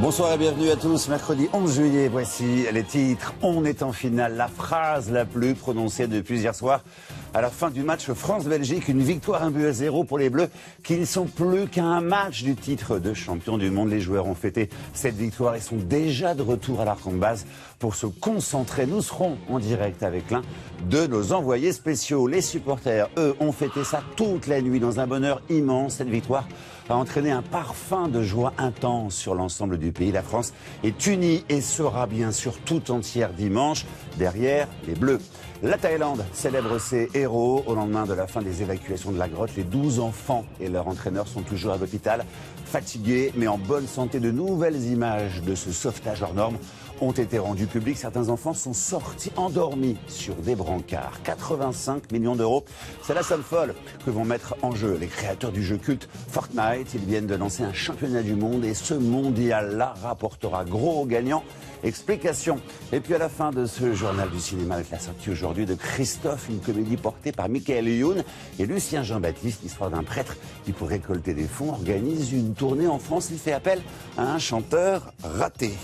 Bonsoir et bienvenue à tous. Mercredi 11 juillet, voici les titres. On est en finale. La phrase la plus prononcée depuis hier soir. À la fin du match France-Belgique, une victoire 1-0 pour les Bleus qui ne sont plus qu'à un match du titre de champion du monde. Les joueurs ont fêté cette victoire et sont déjà de retour à l'arc en base pour se concentrer. Nous serons en direct avec l'un de nos envoyés spéciaux. Les supporters, eux, ont fêté ça toute la nuit dans un bonheur immense. Cette victoire a entraîné un parfum de joie intense sur l'ensemble du pays. La France est unie et sera bien sûr tout entière dimanche derrière les Bleus. La Thaïlande célèbre ses héros au lendemain de la fin des évacuations de la grotte. Les 12 enfants et leur entraîneur sont toujours à l'hôpital, fatigués mais en bonne santé. De nouvelles images de ce sauvetage hors normes ont été rendues publiques. Certains enfants sont sortis endormis sur des brancards. 85 millions d'euros, c'est la somme folle que vont mettre en jeu les créateurs du jeu culte Fortnite. Ils viennent de lancer un championnat du monde et ce mondial-là rapportera gros gagnants. Explication. Et puis à la fin de ce journal du cinéma avec la sortie aujourd'hui de Christophe, une comédie portée par Michael Youn et Lucien Jean-Baptiste, l'histoire d'un prêtre qui pour récolter des fonds organise une tournée en France. Il fait appel à un chanteur raté.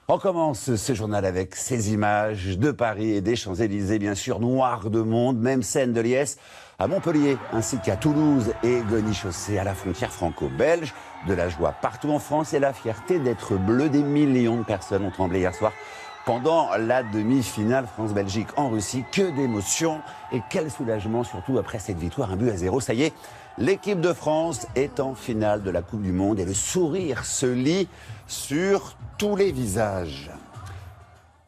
On commence ce journal avec ces images de Paris et des Champs-Élysées, bien sûr, noires de monde, même scène de liesse à Montpellier, ainsi qu'à Toulouse et Gognay-Chaussée à la frontière franco-belge. De la joie partout en France et la fierté d'être bleu. Des millions de personnes ont tremblé hier soir pendant la demi-finale France-Belgique en Russie. Que d'émotions et quel soulagement, surtout après cette victoire 1-0. Ça y est, l'équipe de France est en finale de la Coupe du Monde et le sourire se lit sur tous les visages.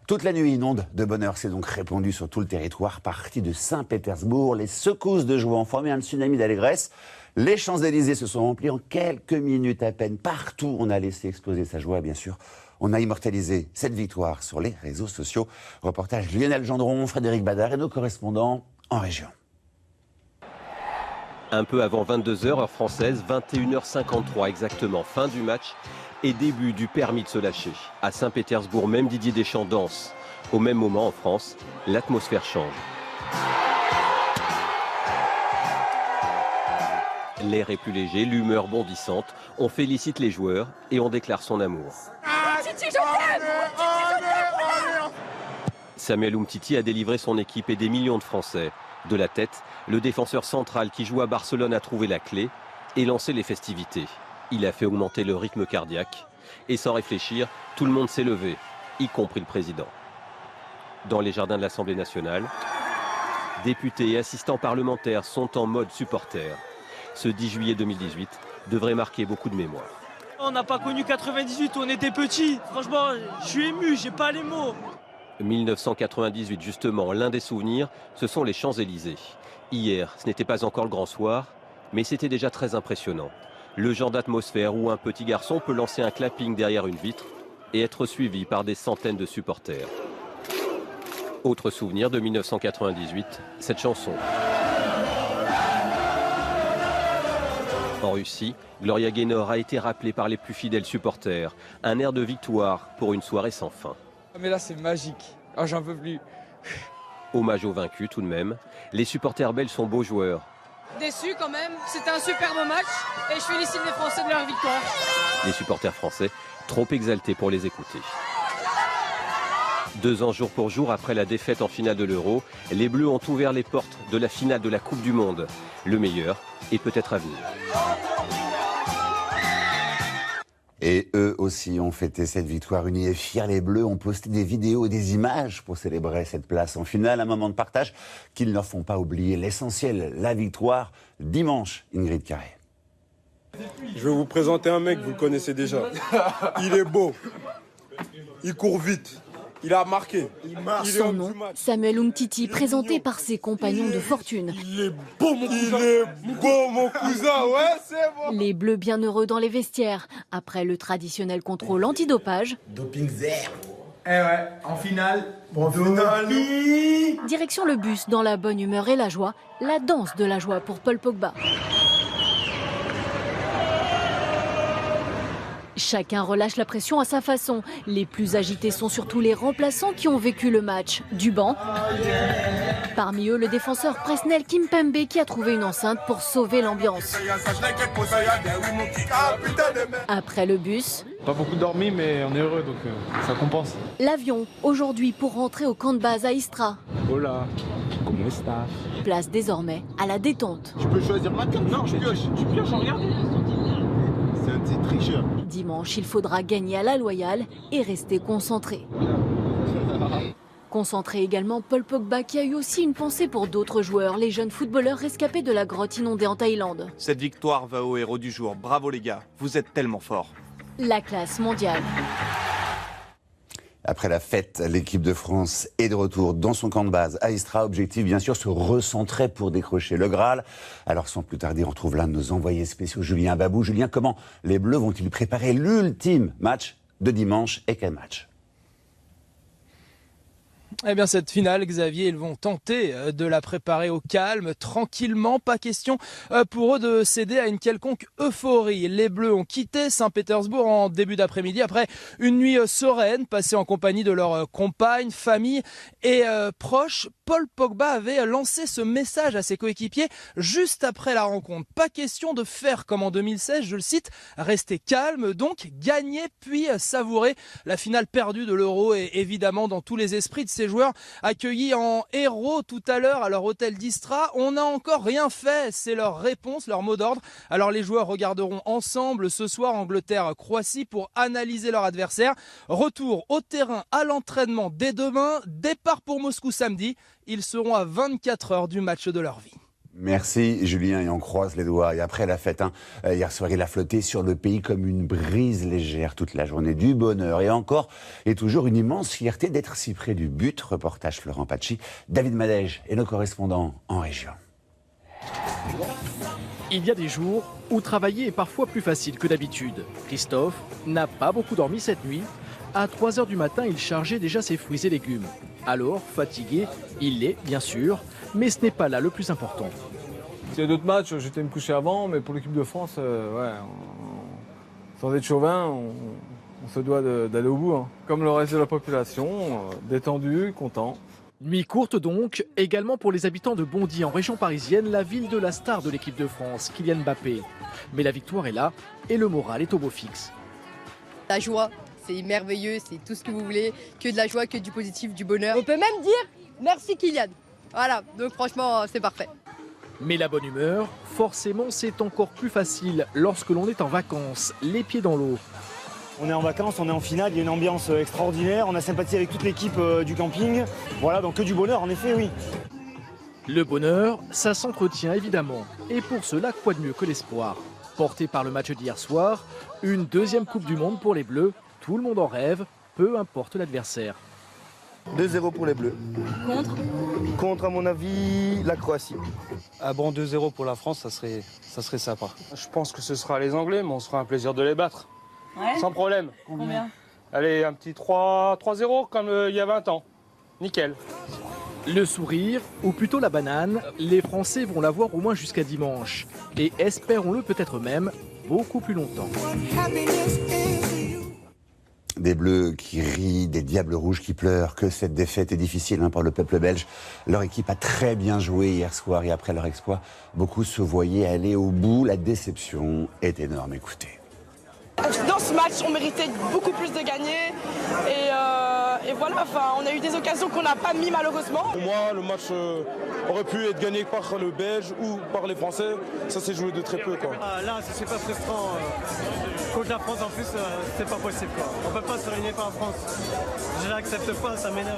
Toute la nuit, une onde de bonheur s'est donc répandue sur tout le territoire. Parti de Saint-Pétersbourg, les secousses de joie ont formé un tsunami d'allégresse. Les Champs-Élysées se sont remplis en quelques minutes à peine. Partout, on a laissé exploser sa joie, bien sûr. On a immortalisé cette victoire sur les réseaux sociaux. Reportage Lionel Gendron, Frédéric Badard et nos correspondants en région. Un peu avant 22h, heure française, 21h53 exactement, fin du match et début du permis de se lâcher. À Saint-Pétersbourg, même Didier Deschamps danse. Au même moment, en France, l'atmosphère change. L'air est plus léger, l'humeur bondissante. On félicite les joueurs et on déclare son amour. Samuel Umtiti a délivré son équipe et des millions de Français. De la tête, le défenseur central qui joue à Barcelone a trouvé la clé et lancé les festivités. Il a fait augmenter le rythme cardiaque et sans réfléchir, tout le monde s'est levé, y compris le président. Dans les jardins de l'Assemblée nationale, députés et assistants parlementaires sont en mode supporter. Ce 10 juillet 2018 devrait marquer beaucoup de mémoire. On n'a pas connu 98, on était petits. Franchement, je suis ému, j'ai pas les mots. 1998 justement, l'un des souvenirs, ce sont les Champs-Élysées. Hier, ce n'était pas encore le grand soir, mais c'était déjà très impressionnant. Le genre d'atmosphère où un petit garçon peut lancer un clapping derrière une vitre et être suivi par des centaines de supporters. Autre souvenir de 1998, cette chanson. En Russie, Gloria Gaynor a été rappelée par les plus fidèles supporters. Un air de victoire pour une soirée sans fin. Mais là c'est magique, oh, j'en peux plus. Hommage aux vaincus tout de même. Les supporters belges sont beaux joueurs. Déçu quand même, c'était un superbe match et je félicite les Français de leur victoire. Les supporters français, trop exaltés pour les écouter. 2 ans jour pour jour après la défaite en finale de l'Euro, les Bleus ont ouvert les portes de la finale de la Coupe du Monde. Le meilleur est peut-être à venir. Et eux aussi ont fêté cette victoire unie et fiers. Les Bleus ont posté des vidéos et des images pour célébrer cette place en finale. Un moment de partage qu'ils ne font pas oublier. L'essentiel, la victoire, dimanche, Ingrid Carré. Je vais vous présenter un mec, vous le connaissez déjà. Il est beau, il court vite, il a marqué. Son nom, Samuel Umtiti, présenté par ses compagnons de fortune. Il est beau mon cousin. Il est beau mon cousin, ouais c'est bon. Les Bleus bien heureux dans les vestiaires. Après le traditionnel contrôle antidopage. Doping zéro. Eh ouais, en finale. Direction le bus dans la bonne humeur et la joie. La danse de la joie pour Paul Pogba. Chacun relâche la pression à sa façon. Les plus agités sont surtout les remplaçants qui ont vécu le match. Du banc Parmi eux, le défenseur Presnel Kimpembe qui a trouvé une enceinte pour sauver l'ambiance. Après le bus, pas beaucoup dormi, mais on est heureux, donc ça compense. l'avion, aujourd'hui pour rentrer au camp de base à Istra. Hola, comment está? Place désormais à la détente. Tu peux choisir ma carte. Non, tu pioches, regarde. C'est un petit tricheur. Dimanche, il faudra gagner à la loyale et rester concentré. Concentré également Paul Pogba qui a eu aussi une pensée pour d'autres joueurs, les jeunes footballeurs rescapés de la grotte inondée en Thaïlande. Cette victoire va au héros du jour. Bravo les gars, vous êtes tellement forts. La classe mondiale. Après la fête, l'équipe de France est de retour dans son camp de base à Istra. Objectif, bien sûr, se recentrer pour décrocher le Graal. Alors, sans plus tarder, on retrouve l'un de nos envoyés spéciaux, Julien Babou. Julien, comment les Bleus vont-ils préparer l'ultime match de dimanche et quel match ? Eh bien cette finale, Xavier, ils vont tenter de la préparer au calme, tranquillement, pas question pour eux de céder à une quelconque euphorie. Les Bleus ont quitté Saint-Pétersbourg en début d'après-midi après une nuit sereine passée en compagnie de leurs compagnes, famille et proches. Paul Pogba avait lancé ce message à ses coéquipiers juste après la rencontre. Pas question de faire comme en 2016, je le cite, rester calme, donc gagner puis savourer la finale perdue de l'Euro et évidemment dans tous les esprits de ces joueurs accueillis en héros tout à l'heure à leur hôtel d'Istra. On n'a encore rien fait, c'est leur réponse, leur mot d'ordre. Alors les joueurs regarderont ensemble ce soir Angleterre-Croatie pour analyser leur adversaire. Retour au terrain à l'entraînement dès demain, départ pour Moscou samedi. Ils seront à 24 heures du match de leur vie. Merci Julien, et on croise les doigts. Et après la fête, hier soir, il a flotté sur le pays comme une brise légère toute la journée, du bonheur et encore et toujours une immense fierté d'être si près du but. Reportage Florent Pacci, David Madège et nos correspondants en région. Il y a des jours où travailler est parfois plus facile que d'habitude. Christophe n'a pas beaucoup dormi cette nuit. À 3 h du matin, il chargeait déjà ses fruits et légumes. Alors, fatigué, il l'est, bien sûr, mais ce n'est pas là le plus important. S'il y a d'autres matchs, j'étais me coucher avant, mais pour l'équipe de France, sans être chauvin, on se doit d'aller au bout. Hein. Comme le reste de la population, détendu, content. Nuit courte donc, également pour les habitants de Bondy en région parisienne, la ville de la star de l'équipe de France, Kylian Mbappé. Mais la victoire est là et le moral est au beau fixe. La joie, c'est merveilleux, c'est tout ce que vous voulez, que de la joie, que du positif, du bonheur. On peut même dire merci Kylian. Voilà, donc franchement, c'est parfait. Mais la bonne humeur, forcément, c'est encore plus facile lorsque l'on est en vacances, les pieds dans l'eau. On est en vacances, on est en finale, il y a une ambiance extraordinaire, on a sympathisé avec toute l'équipe du camping. Voilà, donc que du bonheur, en effet, oui. Le bonheur, ça s'entretient évidemment. Et pour cela, quoi de mieux que l'espoir ? Porté par le match d'hier soir, une deuxième Coupe du Monde pour les Bleus. Tout le monde en rêve, peu importe l'adversaire. 2-0 pour les Bleus. Contre, à mon avis, la Croatie. Ah bon, 2-0 pour la France, ça serait sympa. Je pense que ce sera les Anglais, mais on se fera un plaisir de les battre. Ouais. Sans problème. Combien ? Allez, un petit 3-0 comme il y a 20 ans. Nickel. Le sourire, ou plutôt la banane, les Français vont l'avoir au moins jusqu'à dimanche. Et espérons-le peut-être même beaucoup plus longtemps. Des Bleus qui rient, des Diables rouges qui pleurent. Que cette défaite est difficile pour le peuple belge. Leur équipe a très bien joué hier soir et après leur exploit, beaucoup se voyaient aller au bout. La déception est énorme. Écoutez. Dans ce match, on méritait beaucoup plus de gagner et voilà, on a eu des occasions qu'on n'a pas mis malheureusement. Pour moi, le match aurait pu être gagné par le Belge ou par les Français. Ça s'est joué de très peu. Quoi. Là, c'est super frustrant. Contre la France, en plus, c'est pas possible. Quoi. On peut pas se réunir par la France. Je l'accepte pas, ça m'énerve.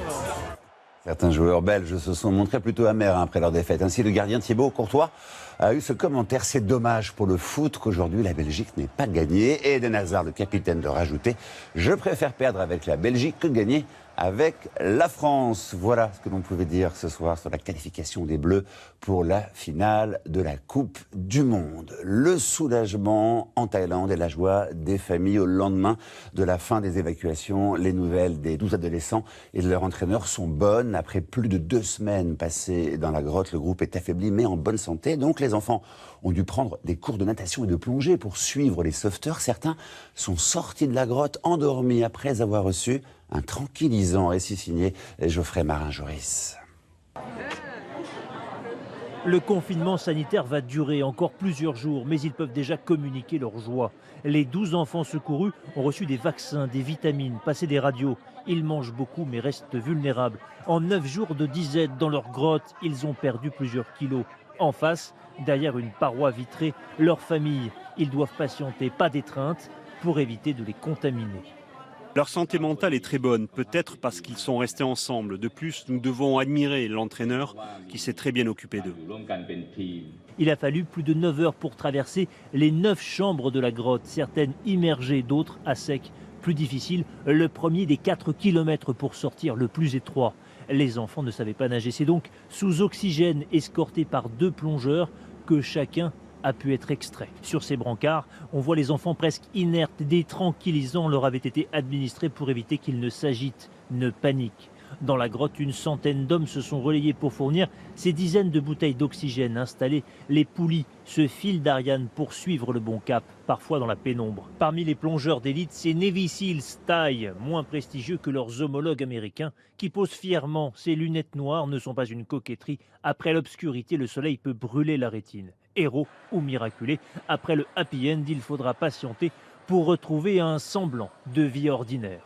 Certains joueurs belges se sont montrés plutôt amers après leur défaite. Ainsi, le gardien Thibaut Courtois a eu ce commentaire. C'est dommage pour le foot qu'aujourd'hui la Belgique n'ait pas gagné. Et Eden Hazard, le capitaine, de rajouter « Je préfère perdre avec la Belgique que gagner avec la France ». Voilà ce que l'on pouvait dire ce soir sur la qualification des Bleus pour la finale de la Coupe du Monde. Le soulagement en Thaïlande et la joie des familles au lendemain de la fin des évacuations. Les nouvelles des 12 adolescents et de leur entraîneur sont bonnes. Après plus de 2 semaines passées dans la grotte, le groupe est affaibli mais en bonne santé. Donc les enfants ont dû prendre des cours de natation et de plongée pour suivre les sauveteurs. Certains sont sortis de la grotte endormis après avoir reçu un tranquillisant. Récit signé Geoffrey Marin-Joris. Le confinement sanitaire va durer encore plusieurs jours, mais ils peuvent déjà communiquer leur joie. Les 12 enfants secourus ont reçu des vaccins, des vitamines, passé des radios. Ils mangent beaucoup mais restent vulnérables. En 9 jours de disette dans leur grotte, ils ont perdu plusieurs kilos. En face, derrière une paroi vitrée, leur famille. Ils doivent patienter, pas d'étreinte, pour éviter de les contaminer. Leur santé mentale est très bonne, peut-être parce qu'ils sont restés ensemble. De plus, nous devons admirer l'entraîneur qui s'est très bien occupé d'eux. Il a fallu plus de 9 heures pour traverser les 9 chambres de la grotte, certaines immergées, d'autres à sec. Plus difficile, le premier des 4 kilomètres pour sortir, le plus étroit. Les enfants ne savaient pas nager, c'est donc sous oxygène, escortés par 2 plongeurs, que chacun a pu être extrait. Sur ces brancards, on voit les enfants presque inertes. Des tranquillisants leur avaient été administrés pour éviter qu'ils ne s'agitent, ne paniquent. Dans la grotte, une centaine d'hommes se sont relayés pour fournir ces dizaines de bouteilles d'oxygène installées. Les poulies, ce fil d'Ariane pour suivre le bon cap, parfois dans la pénombre. Parmi les plongeurs d'élite, c'est Navy Seals taille, moins prestigieux que leurs homologues américains, qui posent fièrement. Ces lunettes noires ne sont pas une coquetterie. Après l'obscurité, le soleil peut brûler la rétine. Héros ou miraculés, après le happy end, il faudra patienter pour retrouver un semblant de vie ordinaire.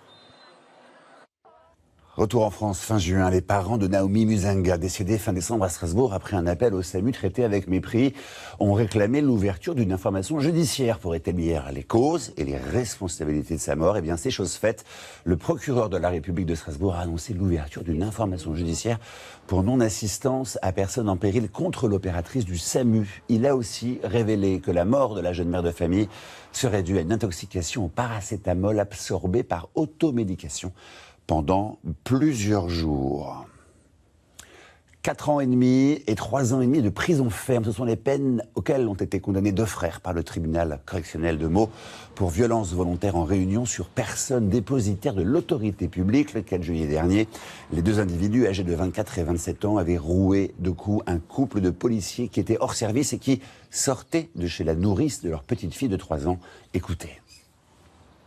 Retour en France fin juin, les parents de Naomi Muzenga, décédée fin décembre à Strasbourg après un appel au SAMU traité avec mépris, ont réclamé l'ouverture d'une information judiciaire pour établir les causes et les responsabilités de sa mort. Eh bien, c'est chose faite. Le procureur de la République de Strasbourg a annoncé l'ouverture d'une information judiciaire pour non-assistance à personne en péril contre l'opératrice du SAMU. Il a aussi révélé que la mort de la jeune mère de famille serait due à une intoxication au paracétamol absorbée par automédication pendant plusieurs jours. 4 ans et demi et 3 ans et demi de prison ferme, ce sont les peines auxquelles ont été condamnés 2 frères par le tribunal correctionnel de Meaux pour violence volontaire en réunion sur personne dépositaire de l'autorité publique. Le 4 juillet dernier, les 2 individus âgés de 24 et 27 ans avaient roué de coups un couple de policiers qui étaient hors service et qui sortaient de chez la nourrice de leur petite fille de 3 ans. Écoutez.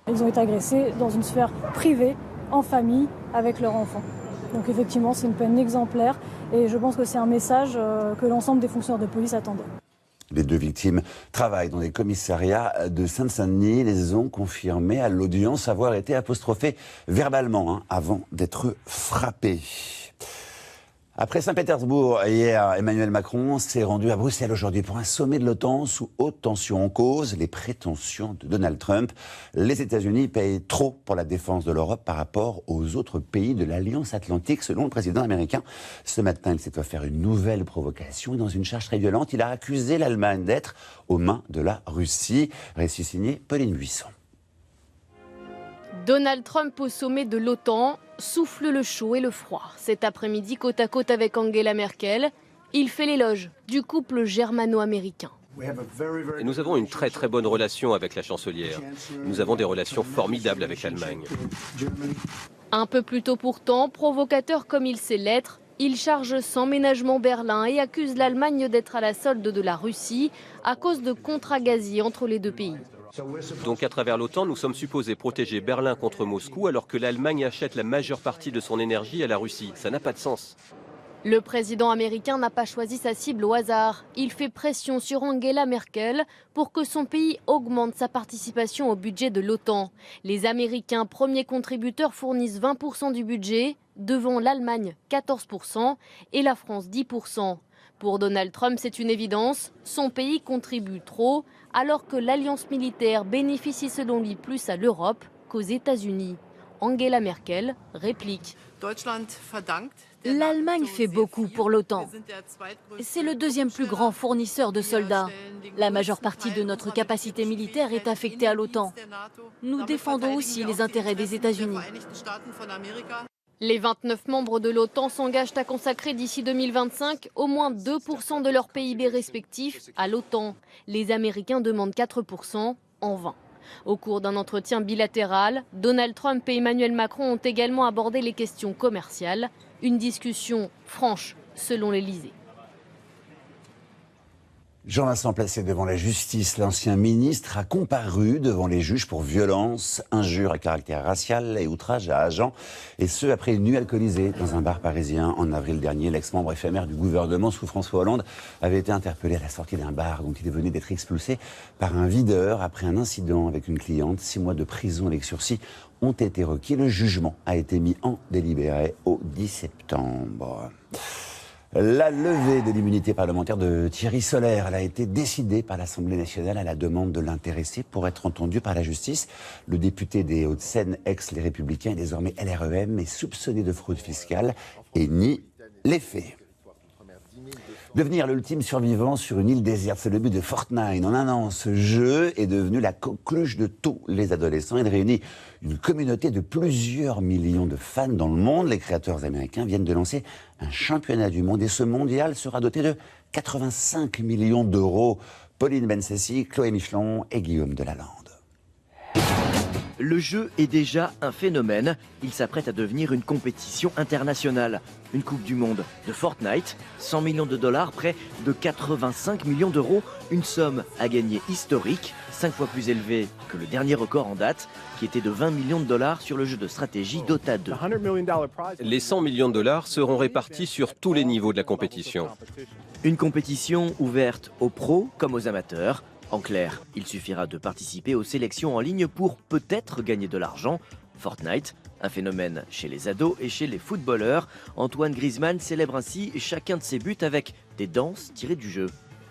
Ils ont été agressés dans une sphère privée, en famille, avec leur enfant. Donc effectivement, c'est une peine exemplaire et je pense que c'est un message que l'ensemble des fonctionnaires de police attendaient. Les 2 victimes travaillent dans des commissariats de Seine-Saint-Denis. Ils les ont confirmé à l'audience avoir été apostrophés verbalement avant d'être frappés. Après Saint-Pétersbourg, hier, Emmanuel Macron s'est rendu à Bruxelles aujourd'hui pour un sommet de l'OTAN sous haute tension. En cause, les prétentions de Donald Trump. Les États-Unis payent trop pour la défense de l'Europe par rapport aux autres pays de l'Alliance Atlantique, selon le président américain. Ce matin, il s'est offert une nouvelle provocation. Dans une charge très violente, il a accusé l'Allemagne d'être aux mains de la Russie. Récit signé Pauline Buisson. Donald Trump au sommet de l'OTAN souffle le chaud et le froid. Cet après-midi, côte à côte avec Angela Merkel, il fait l'éloge du couple germano-américain. Et nous avons une très très bonne relation avec la chancelière. Nous avons des relations formidables avec l'Allemagne. Un peu plus tôt pourtant, provocateur comme il sait l'être, il charge sans ménagement Berlin et accuse l'Allemagne d'être à la solde de la Russie à cause de contrats gaziers entre les 2 pays. Donc à travers l'OTAN, nous sommes supposés protéger Berlin contre Moscou alors que l'Allemagne achète la majeure partie de son énergie à la Russie. Ça n'a pas de sens. Le président américain n'a pas choisi sa cible au hasard. Il fait pression sur Angela Merkel pour que son pays augmente sa participation au budget de l'OTAN. Les Américains, premiers contributeurs, fournissent 20% du budget, devant l'Allemagne 14% et la France 10%. Pour Donald Trump, c'est une évidence, son pays contribue trop, alors que l'alliance militaire bénéficie selon lui plus à l'Europe qu'aux États-Unis. Angela Merkel réplique. L'Allemagne fait beaucoup pour l'OTAN. C'est le 2e plus grand fournisseur de soldats. La majeure partie de notre capacité militaire est affectée à l'OTAN. Nous défendons aussi les intérêts des États-Unis. Les 29 membres de l'OTAN s'engagent à consacrer d'ici 2025 au moins 2% de leur PIB respectif à l'OTAN. Les Américains demandent 4% en vain. Au cours d'un entretien bilatéral, Donald Trump et Emmanuel Macron ont également abordé les questions commerciales. Une discussion franche, selon l'Élysée. Jean-Vincent placé devant la justice, l'ancien ministre a comparu devant les juges pour violence, injures à caractère racial et outrage à agent, et ce après une nuit alcoolisée dans un bar parisien. En avril dernier, l'ex-membre éphémère du gouvernement sous François Hollande avait été interpellé à la sortie d'un bar dont il venait d'être expulsé par un videur après un incident avec une cliente. 6 mois de prison avec sursis ont été requis. Le jugement a été mis en délibéré au 10 septembre. La levée de l'immunité parlementaire de Thierry Solère, elle a été décidée par l'Assemblée nationale à la demande de l'intéressé pour être entendu par la justice. Le député des Hauts-de-Seine, ex-Les Républicains, est désormais LREM, est soupçonné de fraude fiscale et nie les faits. Devenir l'ultime survivant sur une île déserte, c'est le but de Fortnite. En un an, ce jeu est devenu la coqueluche de tous les adolescents. Il réunit une communauté de plusieurs millions de fans dans le monde. Les créateurs américains viennent de lancer un championnat du monde et ce mondial sera doté de 85 millions d'euros. Pauline Bencessi, Chloé Michelon et Guillaume Delalande. Le jeu est déjà un phénomène. Il s'apprête à devenir une compétition internationale. Une Coupe du Monde de Fortnite, 100 millions de dollars, près de 85 millions d'euros. Une somme à gagner historique, 5 fois plus élevée que le dernier record en date, qui était de 20 millions de dollars sur le jeu de stratégie Dota 2. Les 100 millions de dollars seront répartis sur tous les niveaux de la compétition. Une compétition ouverte aux pros comme aux amateurs. En clair, il suffira de participer aux sélections en ligne pour peut-être gagner de l'argent. Fortnite, un phénomène chez les ados et chez les footballeurs. Antoine Griezmann célèbre ainsi chacun de ses buts avec des danses tirées du jeu.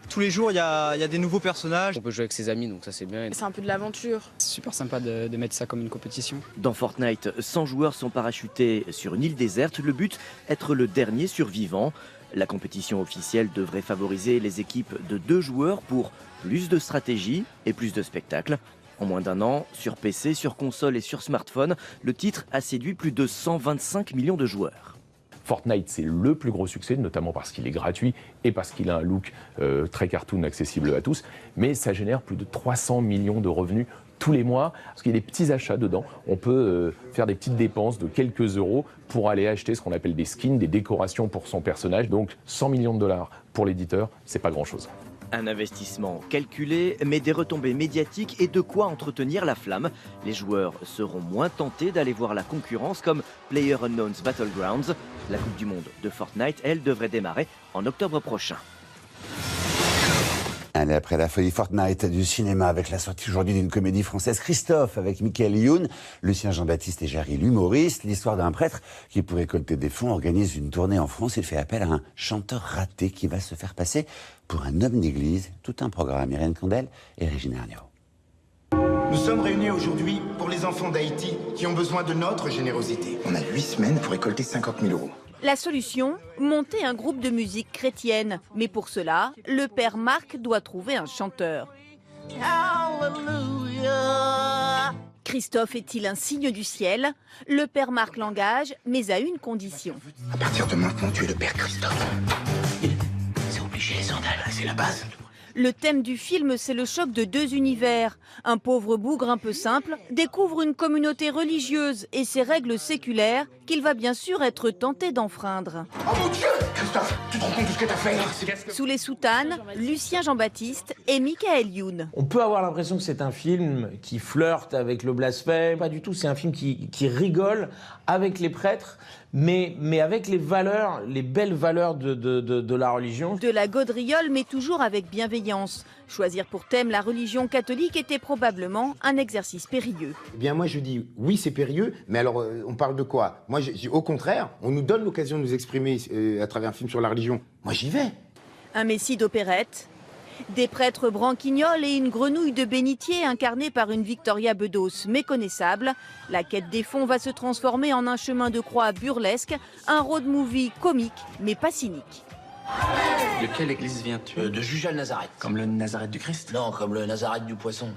Tous les jours, il y a des nouveaux personnages. On peut jouer avec ses amis, donc ça c'est bien. C'est un peu de l'aventure. C'est super sympa de mettre ça comme une compétition. Dans Fortnite, 100 joueurs sont parachutés sur une île déserte. Le but, être le dernier survivant. La compétition officielle devrait favoriser les équipes de 2 joueurs pour plus de stratégie et plus de spectacles. En moins d'un an, sur PC, sur console et sur smartphone, le titre a séduit plus de 125 millions de joueurs. Fortnite, c'est le plus gros succès, notamment parce qu'il est gratuit et parce qu'il a un look très cartoon accessible à tous. Mais ça génère plus de 300 millions de revenus tous les mois, parce qu'il y a des petits achats dedans. On peut faire des petites dépenses de quelques euros pour aller acheter ce qu'on appelle des skins, des décorations pour son personnage. Donc 100 millions de dollars pour l'éditeur, c'est pas grand-chose. Un investissement calculé, mais des retombées médiatiques et de quoi entretenir la flamme. Les joueurs seront moins tentés d'aller voir la concurrence comme PlayerUnknown's Battlegrounds. La Coupe du Monde de Fortnite, elle, devrait démarrer en octobre prochain. Allez, après la folie Fortnite du cinéma, avec la sortie aujourd'hui d'une comédie française, Christophe, avec Michael Youn, Lucien Jean-Baptiste et Jarry, l'humoriste. L'histoire d'un prêtre qui, pour récolter des fonds, organise une tournée en France. Il fait appel à un chanteur raté qui va se faire passer pour un homme d'église. Tout un programme. Irène Condel et Régine Arnaud. Nous sommes réunis aujourd'hui pour les enfants d'Haïti qui ont besoin de notre générosité. On a 8 semaines pour récolter 50 000 euros. La solution, monter un groupe de musique chrétienne. Mais pour cela, le père Marc doit trouver un chanteur. Christophe est-il un signe du ciel? Le père Marc l'engage, mais à une condition. À partir de maintenant, tu es le père Christophe. C'est obligé les sandales, c'est la base. Le thème du film, c'est le choc de 2 univers. Un pauvre bougre un peu simple découvre une communauté religieuse et ses règles séculaires qu'il va bien sûr être tenté d'enfreindre. Oh mon Dieu! Christophe, tu te rends compte de ce que t'as fait? Sous les soutanes, Lucien Jean-Baptiste et Michael Youn. On peut avoir l'impression que c'est un film qui flirte avec le blasphème. Pas du tout, c'est un film qui rigole avec les prêtres, mais avec les valeurs, les belles valeurs de la religion. De la gaudriole, mais toujours avec bienveillance. Choisir pour thème la religion catholique était probablement un exercice périlleux. Eh bien moi je dis oui c'est périlleux, mais alors on parle de quoi? Moi au contraire, on nous donne l'occasion de nous exprimer à travers un film sur la religion. Moi j'y vais. Un messie d'opérette, des prêtres branquignoles et une grenouille de bénitier incarnée par une Victoria Bedos méconnaissable. La quête des fonds va se transformer en un chemin de croix burlesque, un road movie comique mais pas cynique. De quelle église viens-tu? De Jujas le Nazareth. Comme le Nazareth du Christ? Non, comme le Nazareth du poisson.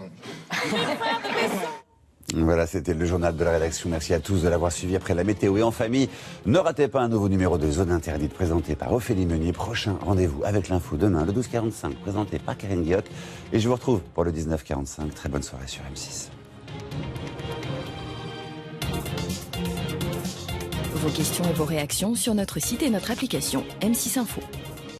Voilà, c'était le journal de la rédaction. Merci à tous de l'avoir suivi après la météo et en famille. Ne ratez pas un nouveau numéro de Zone Interdite présenté par Ophélie Meunier. Prochain rendez-vous avec l'info demain, le 12h45, présenté par Karine Guillotte. Et je vous retrouve pour le 19h45. Très bonne soirée sur M6. Vos questions et vos réactions sur notre site et notre application M6 Info.